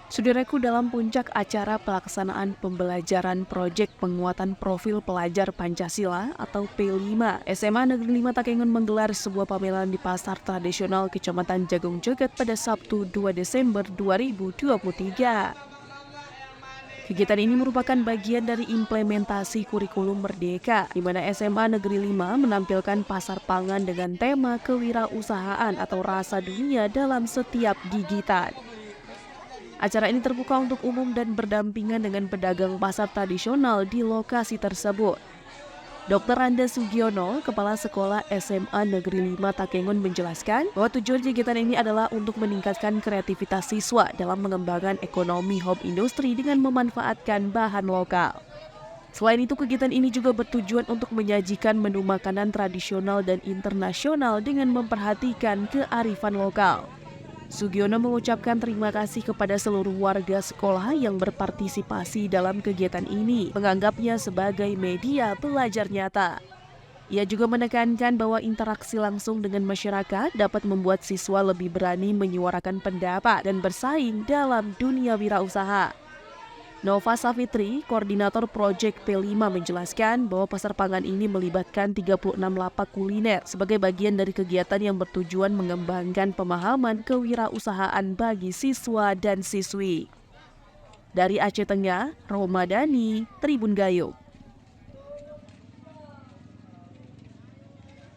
Saudaraku, dalam puncak acara pelaksanaan pembelajaran proyek penguatan profil pelajar Pancasila atau P5, SMA Negeri 5 Takengon menggelar sebuah pameran di pasar tradisional Kecamatan Jagung Joget pada Sabtu 2 Desember 2023. Kegiatan ini merupakan bagian dari implementasi kurikulum Merdeka, di mana SMA Negeri 5 menampilkan pasar pangan dengan tema kewirausahaan atau rasa dunia dalam setiap gigitan. Acara ini terbuka untuk umum dan berdampingan dengan pedagang pasar tradisional di lokasi tersebut. Dr. Randa Sugiono, Kepala Sekolah SMA Negeri 5 Takengon menjelaskan bahwa tujuan kegiatan ini adalah untuk meningkatkan kreativitas siswa dalam mengembangkan ekonomi home industri dengan memanfaatkan bahan lokal. Selain itu, kegiatan ini juga bertujuan untuk menyajikan menu makanan tradisional dan internasional dengan memperhatikan kearifan lokal. Sugiono mengucapkan terima kasih kepada seluruh warga sekolah yang berpartisipasi dalam kegiatan ini, menganggapnya sebagai media belajar nyata. Ia juga menekankan bahwa interaksi langsung dengan masyarakat dapat membuat siswa lebih berani menyuarakan pendapat dan bersaing dalam dunia wirausaha. Nova Safitri, Koordinator Proyek P5 menjelaskan bahwa pasar pangan ini melibatkan 36 lapak kuliner sebagai bagian dari kegiatan yang bertujuan mengembangkan pemahaman kewirausahaan bagi siswa dan siswi. Dari Aceh Tengah, Romadani, Tribun Gayung.